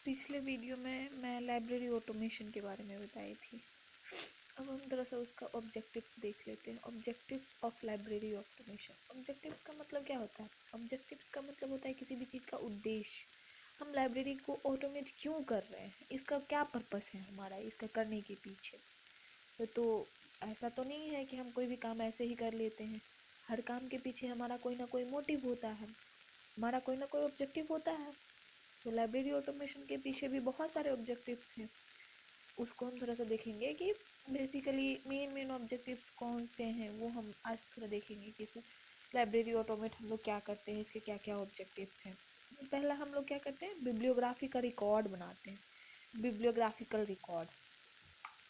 पिछले वीडियो में मैं लाइब्रेरी ऑटोमेशन के बारे में बताई थी। अब हम थोड़ा सा उसका ऑब्जेक्टिव्स देख लेते हैं। Objectives of library automation. Objectives का मतलब क्या होता है? ऑब्जेक्टिव्स का मतलब होता है किसी भी चीज़ का उद्देश्य। हम लाइब्रेरी को ऑटोमेट क्यों कर रहे हैं, इसका क्या पर्पस है हमारा इसका करने के पीछे। तो ऐसा तो नहीं है कि हम कोई भी काम ऐसे ही कर लेते हैं। हर काम के पीछे हमारा कोई ना कोई मोटिव होता है, हमारा कोई ना कोई ऑब्जेक्टिव होता है। तो लाइब्रेरी ऑटोमेशन के पीछे भी बहुत सारे ऑब्जेक्टिव्स हैं। उसको हम थोड़ा सा देखेंगे कि बेसिकली मेन ऑब्जेक्टिव्स कौन से हैं, वो हम आज थोड़ा देखेंगे कि इस लाइब्रेरी ऑटोमेट हम लोग क्या करते हैं, इसके क्या क्या ऑब्जेक्टिव्स हैं। पहला हम लोग क्या करते हैं, बिब्लियोग्राफी का रिकॉर्ड बनाते हैं। बिब्लियोग्राफिकल रिकॉर्ड।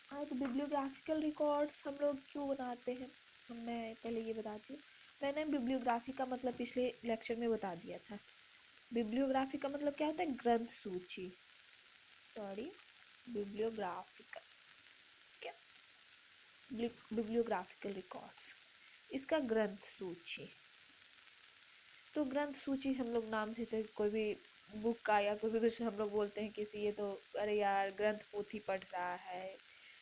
हाँ, तो बिब्लियोग्राफिकल रिकॉर्ड्स हम लोग क्यों बनाते हैं, मैं पहले ये बताती हूँ। मैंने बिब्लियोग्राफी का मतलब पिछले लेक्चर में बता दिया था। बिब्लियोग्राफी का मतलब क्या होता है, ग्रंथ सूची। सॉरी, बिब्लियोग्राफिकल, क्या, बिब्लियोग्राफिकल रिकॉर्ड्स, इसका ग्रंथ सूची। तो ग्रंथ सूची हम लोग नाम से तो कोई भी बुक का या कोई भी कुछ हम लोग बोलते हैं किसी, ये तो अरे यार ग्रंथ पोथी पढ़ रहा है,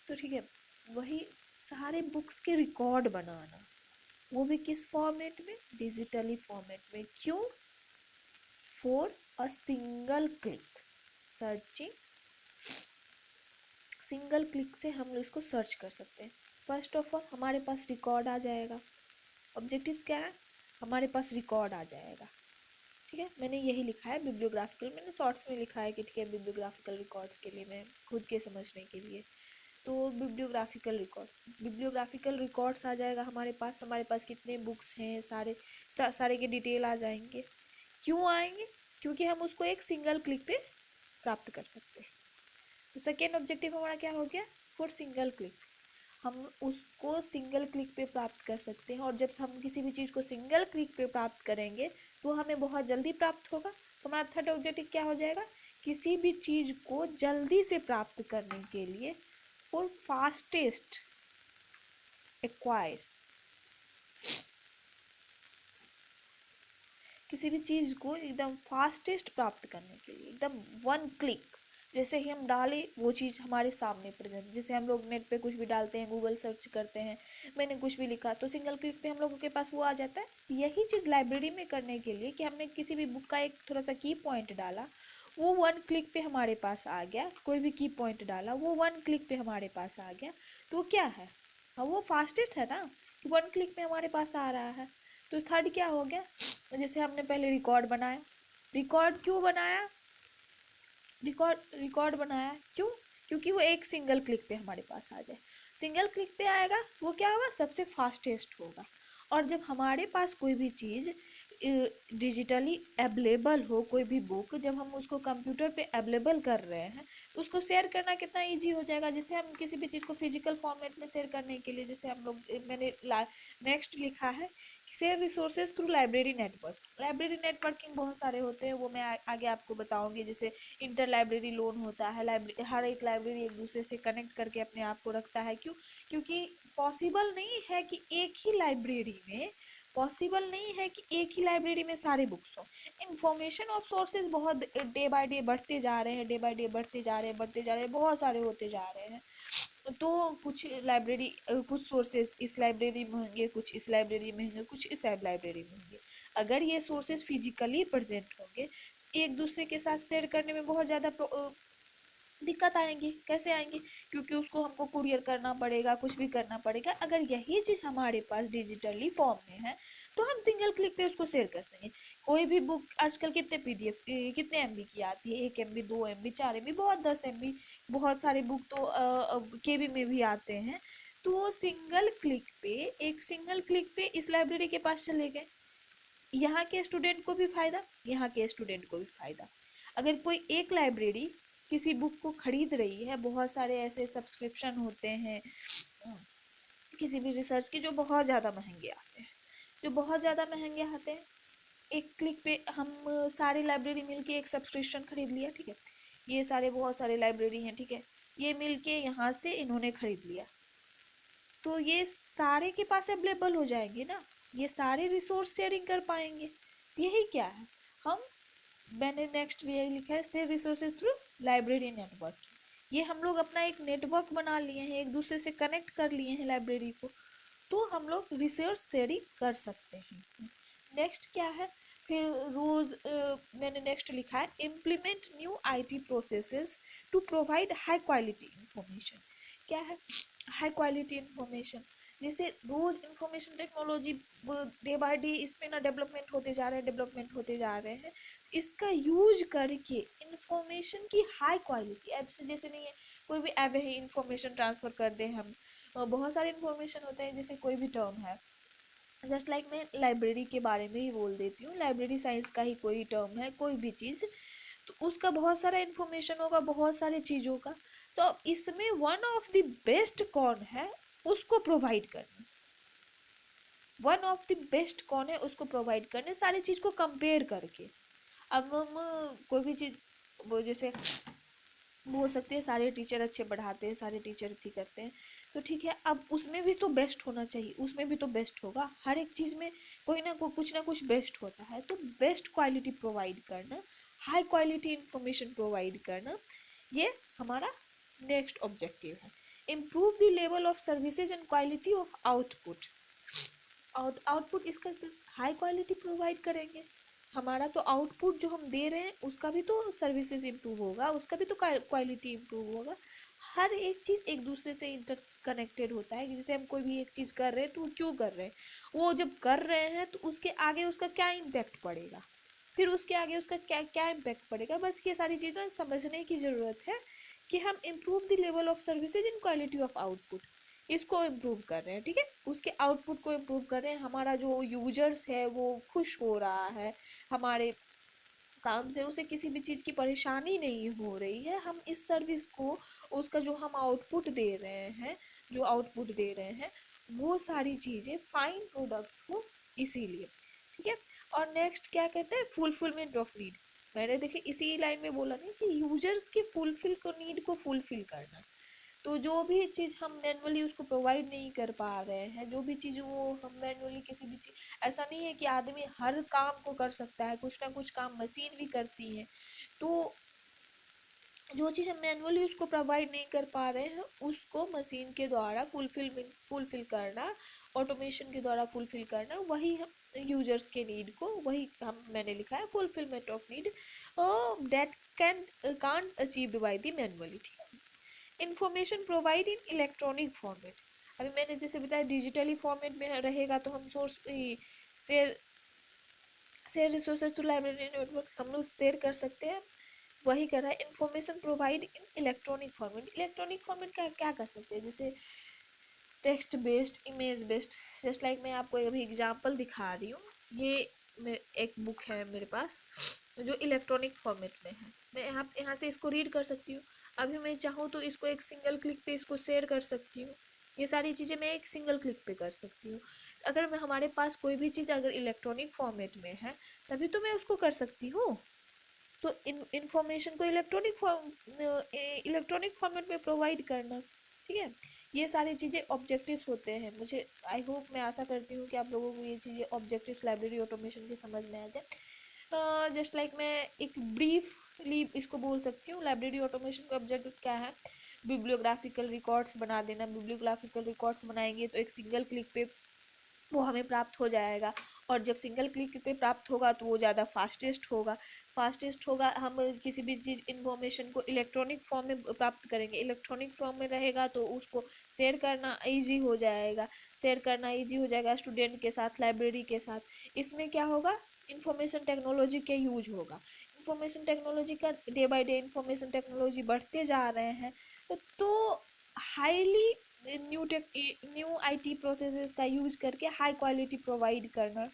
तो ठीक है। वही सारे बुक्स के रिकॉर्ड बनाना, वो भी किस फॉर्मेट में, डिजिटली फॉर्मेट में। क्यों? For a single click searching. Single click से हम इसको सर्च कर सकते हैं। फर्स्ट ऑफ ऑल हमारे पास रिकॉर्ड आ जाएगा। ऑब्जेक्टिव्स क्या है, हमारे पास रिकॉर्ड आ जाएगा। ठीक है, मैंने यही लिखा है बिब्लियोग्राफिकल, मैंने शॉर्ट्स में लिखा है कि ठीक है बिब्लियोग्राफिकल रिकॉर्ड्स के लिए, मैं खुद के समझने के लिए। तो बिब्लियोग्राफिकल रिकॉर्ड्स आ जाएगा हमारे पास। हमारे पास कितने बुक्स हैं, सारे के डिटेल आ जाएंगे। क्यों आएंगे? क्योंकि हम उसको एक सिंगल क्लिक पे प्राप्त कर सकते हैं। तो सेकेंड ऑब्जेक्टिव हमारा क्या हो गया, फॉर सिंगल क्लिक। हम उसको सिंगल क्लिक पे प्राप्त कर सकते हैं, और जब हम किसी भी चीज़ को सिंगल क्लिक पे प्राप्त करेंगे तो हमें बहुत जल्दी प्राप्त होगा। तो हमारा थर्ड ऑब्जेक्टिव क्या हो जाएगा, किसी भी चीज़ को जल्दी से प्राप्त करने के लिए फॉर फास्टेस्ट एक्वायर। किसी भी चीज़ को एकदम फास्टेस्ट प्राप्त करने के लिए, एकदम वन क्लिक, जैसे ही हम डालें वो चीज़ हमारे सामने प्रेजेंट। जैसे हम लोग नेट पे कुछ भी डालते हैं, गूगल सर्च करते हैं, मैंने कुछ भी लिखा तो सिंगल क्लिक पे हम लोगों के पास वो आ जाता है। यही चीज़ लाइब्रेरी में करने के लिए कि हमने किसी भी बुक का एक थोड़ा सा की पॉइंट डाला, वो वन क्लिक पे हमारे पास आ गया। कोई भी की पॉइंट डाला, वो वन क्लिक पे हमारे पास आ गया। तो वो क्या है, हाँ वो फास्टेस्ट है ना, कि वन क्लिक पे हमारे पास आ रहा है। तो थर्ड क्या हो गया, जैसे हमने पहले रिकॉर्ड बनाया। रिकॉर्ड क्यों बनाया, रिकॉर्ड बनाया क्यों? क्योंकि वो एक सिंगल क्लिक पे हमारे पास आ जाए। सिंगल क्लिक पे आएगा, वो क्या होगा, सबसे फास्टेस्ट होगा। और जब हमारे पास कोई भी चीज़ डिजिटली अवेलेबल हो, कोई भी बुक जब हम उसको कंप्यूटर पे अवेलेबल कर रहे हैं, तो उसको शेयर करना कितना इजी हो जाएगा। जैसे हम किसी भी चीज़ को फिजिकल फॉर्मेट में शेयर करने के लिए, जैसे हम लोग, मैंने नेक्स्ट लिखा है, share resources through library network. Library networking बहुत सारे होते हैं, वो मैं आगे आपको बताऊंगी। जैसे इंटर लाइब्रेरी लोन होता है, लाइब्रेरी, हर एक लाइब्रेरी एक दूसरे से कनेक्ट करके अपने आप को रखता है। क्यों? क्योंकि पॉसिबल नहीं है कि एक ही लाइब्रेरी में, पॉसिबल नहीं है कि एक ही लाइब्रेरी में सारे बुक्स हों। इन्फॉर्मेशन ऑफ सोर्सेज बहुत डे बाय डे बढ़ते जा रहे हैं, डे बाय डे बढ़ते जा रहे हैं, बढ़ते जा रहे हैं, बहुत सारे होते जा रहे हैं। तो कुछ लाइब्रेरी, कुछ सोर्सेज इस लाइब्रेरी में होंगे, कुछ इस लाइब्रेरी में होंगे, कुछ इस लाइब्रेरी में होंगे। अगर ये सोर्सेज फिजिकली प्रेजेंट होंगे, एक दूसरे के साथ शेयर करने में बहुत ज़्यादा दिक्कत आएंगी। कैसे आएंगी? क्योंकि उसको हमको कुरियर करना पड़ेगा, कुछ भी करना पड़ेगा। अगर यही चीज़ हमारे पास डिजिटली फॉर्म में है, तो हम सिंगल क्लिक पे उसको शेयर कर सकेंगे। कोई भी बुक आजकल कितने पीडीएफ, कितने एमबी की आती है, 1 MB, 2 MB, 4 MB, बहुत 10 MB, बहुत सारे बुक तो केबी में भी आते हैं। तो वो सिंगल क्लिक पे, एक सिंगल क्लिक पे इस लाइब्रेरी के पास चले गए। यहाँ के स्टूडेंट को भी फ़ायदा, यहाँ के स्टूडेंट को भी फ़ायदा। अगर कोई एक लाइब्रेरी किसी बुक को खरीद रही है, बहुत सारे ऐसे सब्सक्रिप्शन होते हैं किसी भी रिसर्च के, जो बहुत ज़्यादा महंगे आते हैं, जो बहुत ज़्यादा महंगे आते हैं। एक क्लिक पे हम सारी लाइब्रेरी मिलके एक सब्सक्रिप्शन खरीद लिया, ठीक है। ये सारे बहुत सारे लाइब्रेरी हैं, ठीक है, ये मिलके यहाँ से इन्होंने खरीद लिया, तो ये सारे के पास अवेलेबल हो जाएंगे ना, ये सारे रिसोर्स शेयरिंग कर पाएंगे। यही क्या है, हम मैंने नेक्स्ट यही लिखा है, share resources through library network. ये हम लोग अपना एक नेटवर्क बना लिए हैं, एक दूसरे से कनेक्ट कर लिए हैं लाइब्रेरी को, तो हम लोग रिसोर्स शेयरिंग कर सकते हैं इसमें। नेक्स्ट क्या है, फिर रोज मैंने नेक्स्ट लिखा है, implement new IT processes to provide high quality information. क्या है हाई क्वालिटी इंफॉर्मेशन? जैसे रोज information technology day by day इसमें ना डेवलपमेंट होते जा रहे हैं, डेवलपमेंट होते जा रहे हैं। इसका यूज करके इंफॉर्मेशन की हाई क्वालिटी, ऐप से जैसे नहीं है कोई भी ऐप है इंफॉर्मेशन ट्रांसफ़र कर दें हम, बहुत सारे इंफॉर्मेशन होते हैं, जैसे कोई भी टर्म है, जस्ट लाइक मैं लाइब्रेरी के बारे में ही बोल देती हूँ, लाइब्रेरी साइंस का ही कोई टर्म है, कोई भी चीज़, तो उसका बहुत सारा इन्फॉर्मेशन होगा, बहुत सारे चीज़ों का। तो अब इसमें वन ऑफ द बेस्ट कौन है उसको प्रोवाइड करना, वन ऑफ द बेस्ट कौन है उसको प्रोवाइड करने, सारी चीज़ को कंपेयर करके। अब हम कोई भी चीज़, वो जैसे हो सकती है सारे टीचर अच्छे पढ़ाते हैं, सारे टीचर ठीक करते हैं, तो ठीक है, अब उसमें भी तो बेस्ट होना चाहिए, उसमें भी तो बेस्ट होगा, हर एक चीज़ में कोई ना कुछ बेस्ट होता है, तो बेस्ट क्वालिटी प्रोवाइड करना, हाई क्वालिटी इंफॉर्मेशन प्रोवाइड करना, ये हमारा नेक्स्ट ऑब्जेक्टिव है। Improve the level of services and quality of output. Output इसका हाई क्वालिटी प्रोवाइड करेंगे, हमारा तो आउटपुट जो हम दे रहे हैं उसका भी तो सर्विसेज इम्प्रूव होगा, उसका भी तो क्वालिटी इम्प्रूव होगा। हर एक चीज़ एक दूसरे से इंटर कनेक्टेड होता है, जैसे हम कोई भी एक चीज़ कर रहे हैं तो क्यों कर रहे हैं, वो जब कर रहे हैं तो उसके आगे उसका क्या इम्पैक्ट पड़ेगा, फिर उसके आगे उसका क्या क्या इम्पैक्ट पड़ेगा, बस ये सारी चीज़ें समझने की ज़रूरत है कि हम improve the level of services in quality of output, इसको इम्प्रूव कर रहे हैं, ठीक है, उसके आउटपुट को इम्प्रूव कर रहे हैं, हमारा जो यूजर्स है वो खुश हो रहा है, हमारे काम से उसे किसी भी चीज़ की परेशानी नहीं हो रही है, हम इस सर्विस को, उसका जो हम आउटपुट दे रहे हैं, जो आउटपुट दे रहे हैं वो सारी चीज़ें फाइन प्रोडक्ट हो, इसीलिए, ठीक है। और नेक्स्ट क्या कहते हैं, फुलफिलमेंट ऑफ नीड। मैंने देखे इसी लाइन में बोला ना कि यूजर्स के फुलफिल को नीड को फुलफिल करना, तो जो भी चीज़ हम मैनुअली उसको प्रोवाइड नहीं कर पा रहे हैं, जो भी चीज़ वो हम मैनुअली किसी भी चीज़, ऐसा नहीं है कि आदमी हर काम को कर सकता है, कुछ ना कुछ काम मशीन भी करती है, तो जो चीज़ हम मैनुअली उसको प्रोवाइड नहीं कर पा रहे हैं उसको मशीन के द्वारा फुलफिल करना, ऑटोमेशन के द्वारा फुलफिल करना, वही हम यूजर्स के नीड को, वही हम मैंने लिखा है fulfilment of need that can't achieved by the manually, ठीक है। Information provide in electronic format, अभी मैंने जैसे बताया डिजिटली फॉर्मेट में रहेगा तो हम source share share resources to library network हम लोग शेयर कर सकते हैं, वही कर रहा है। Information provide in electronic format, electronic format का क्या कर सकते हैं, जैसे text based, image based, just like मैं आपको अभी एग्जांपल दिखा रही हूँ, ये एक बुक है मेरे पास जो इलेक्ट्रॉनिक फॉर्मेट में है, मैं यहाँ से इसको रीड कर सकती हूँ, अभी मैं चाहूँ तो इसको एक सिंगल क्लिक पे इसको शेयर कर सकती हूँ, ये सारी चीज़ें मैं एक सिंगल क्लिक पे कर सकती हूँ। अगर मैं हमारे पास कोई भी चीज़ अगर इलेक्ट्रॉनिक फॉर्मेट में है तभी तो मैं उसको कर सकती हूँ, तो इंफॉर्मेशन को इलेक्ट्रॉनिक फॉर्मेट में प्रोवाइड करना, ठीक है। ये सारी चीज़ें ऑब्जेक्टिव्स होते हैं, मुझे आई होप, मैं आशा करती हूँ कि आप लोगों को ये चीज़ें ऑब्जेक्टिव्स लाइब्रेरी ऑटोमेशन के समझ में आ जाए। जस्ट लाइक मैं एक ब्रीफली इसको बोल सकती हूँ, लाइब्रेरी ऑटोमेशन का ऑब्जेक्टिव क्या है, बिब्लियोग्राफिकल रिकॉर्ड्स बना देना, बिब्लियोग्राफिकल रिकॉर्ड्स बनाएंगे तो एक सिंगल क्लिक पे वो हमें प्राप्त हो जाएगा, और जब सिंगल क्लिक पे प्राप्त होगा तो वो ज़्यादा फास्टेस्ट होगा। हम किसी भी चीज़ इन्फॉर्मेशन को इलेक्ट्रॉनिक फॉर्म में प्राप्त करेंगे, इलेक्ट्रॉनिक फॉर्म में रहेगा तो उसको शेयर करना ईजी हो जाएगा, स्टूडेंट के साथ, लाइब्रेरी के साथ। इसमें क्या होगा, इंफॉर्मेशन टेक्नोलॉजी के यूज होगा, इंफॉर्मेशन टेक्नोलॉजी का day by day information technology बढ़ते जा रहे हैं, तो हाईली न्यू आईटी प्रोसेसेस का यूज करके हाई क्वालिटी प्रोवाइड करना,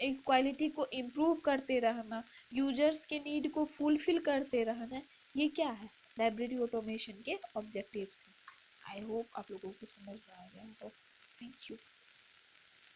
इस क्वालिटी को इम्प्रूव करते रहना, यूजर्स के नीड को फुलफिल करते रहना, ये क्या है, लाइब्रेरी ऑटोमेशन के ऑब्जेक्टिव्स हैं। आई होप आप लोगों को समझ में आ गया हो। Thank you.